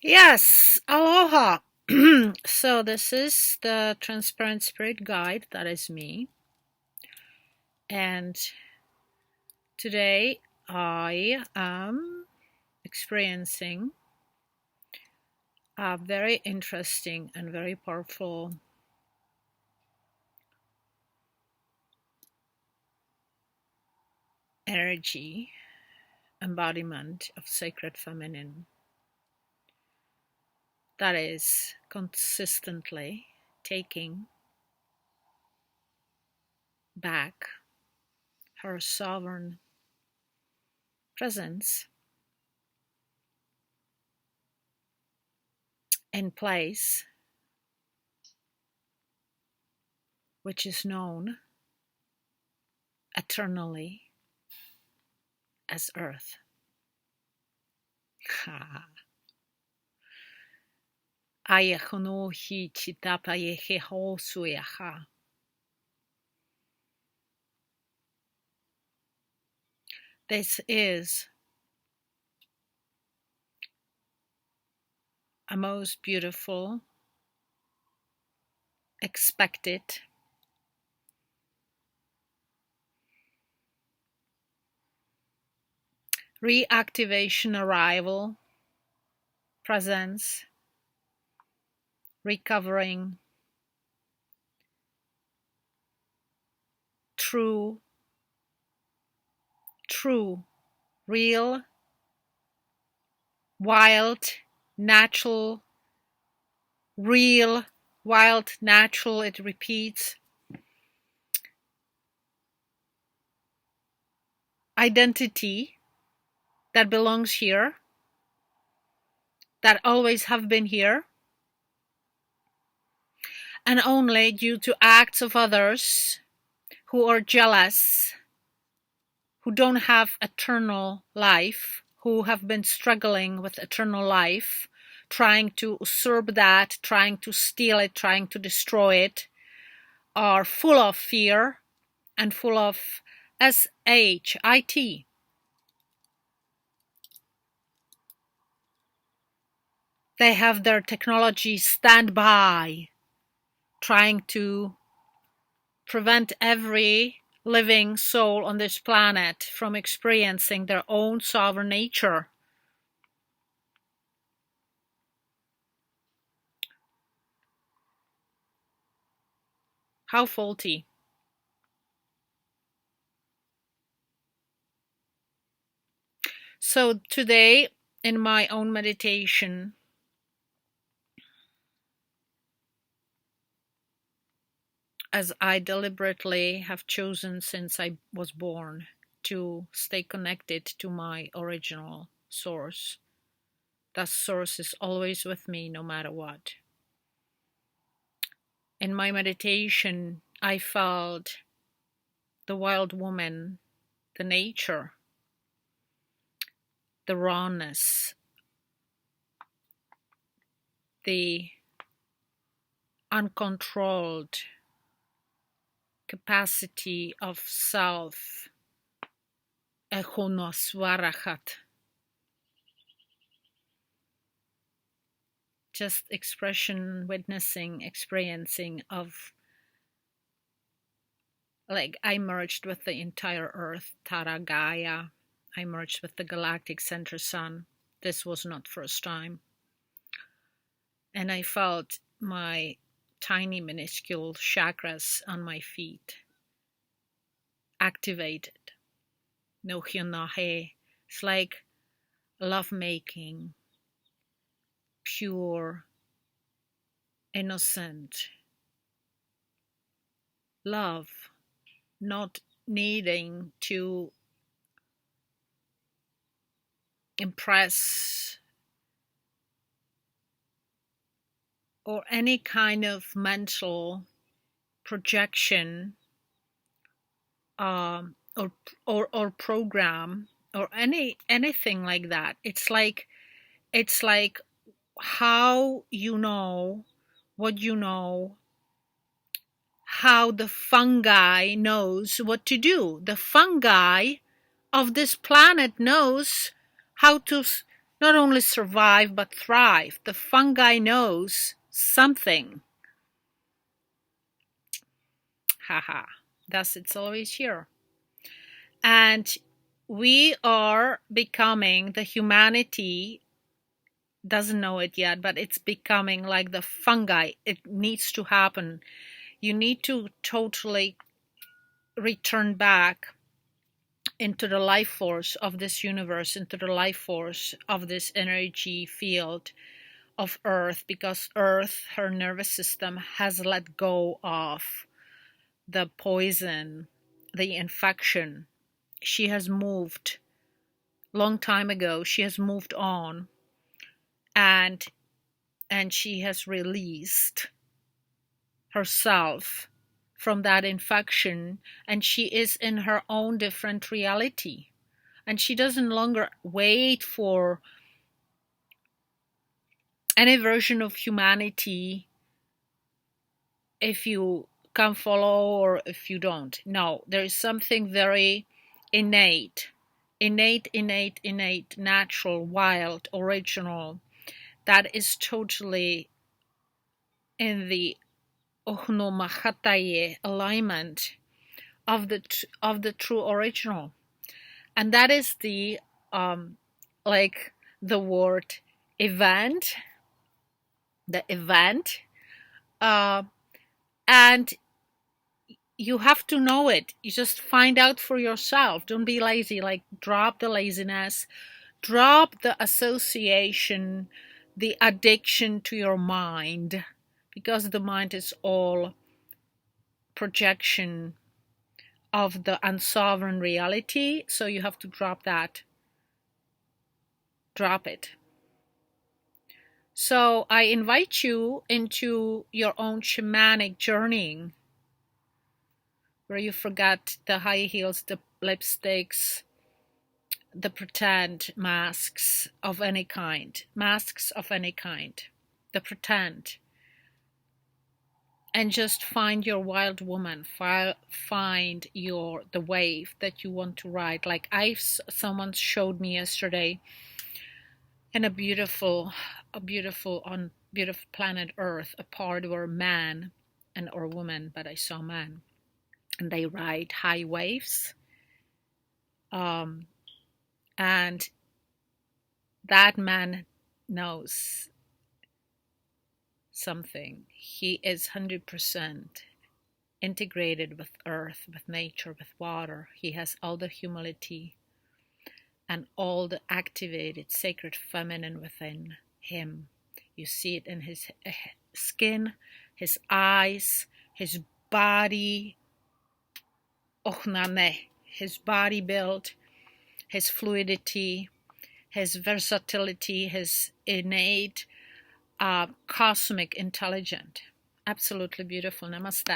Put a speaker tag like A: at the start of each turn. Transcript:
A: Yes, aloha. So this is the Transparent Spirit Guide. That is me. And today I am experiencing a very interesting and very powerful energy embodiment of sacred feminine that is consistently taking back her sovereign presence in place which is known eternally as Earth. This is a most beautiful, expected, reactivation arrival, presence, recovering, true, real, wild, natural, real, wild, natural, it repeats. Identity that belongs here, that always have been here, and only due to acts of others who are jealous, who don't have eternal life, who have been struggling with eternal life, trying to usurp that, trying to steal it, trying to destroy it, are full of fear and full of S-H-I-T. They have their technology stand by, trying to prevent every living soul on this planet from experiencing their own sovereign nature. How faulty. So today, in my own meditation, as I deliberately have chosen since I was born to stay connected to my original source, that source is always with me no matter what. In my meditation, I felt the wild woman, the nature, the rawness, the uncontrolled capacity of self, just expression, witnessing, experiencing of, like, I merged with the entire earth, Tara Gaia. I merged with the galactic center sun. This was not first time. And I felt my tiny minuscule chakras on my feet activated. No hyonahe. It's like lovemaking, pure, innocent love, not needing to impress or any kind of mental projection or program or anything like that. It's like how you know what you know, how the fungi knows what to do. The fungi of this planet knows how to not only survive, but thrive. The fungi knows something. Haha, thus it's always here. And we are becoming, the humanity doesn't know it yet, but it's becoming like the fungi. It needs to happen. You need to totally return back into the life force of this universe, into the life force of this energy field of Earth, because Earth, her nervous system, has let go of the poison, the infection. She has moved long time ago. She has moved on, and she has released herself from that infection, and she is in her own different reality, and she doesn't longer wait for any version of humanity if you can follow or if you don't. No, there is something very innate, natural, wild, original, that is totally in the Ohno Mahataye alignment of the true original. And that is the like the word event, the event, and you have to know it. You just find out for yourself. Don't be lazy. Like, drop the laziness, drop the association, the addiction to your mind, because the mind is all projection of the unsovereign reality. So you have to drop that. Drop it. So I invite you into your own shamanic journeying, where you forget the high heels, the lipsticks, the pretend masks of any kind, the pretend, and just find your wild woman, find the wave that you want to ride. Like someone showed me yesterday in a beautiful planet Earth, a part where man or woman, but I saw man, and they ride high waves, and that man knows something. He is 100% integrated with earth, with nature, with water. He has all the humility and all the activated sacred feminine within him. You see it in his skin, his eyes, his body, his body build, his fluidity, his versatility, his innate cosmic intelligence. Absolutely beautiful. Namaste.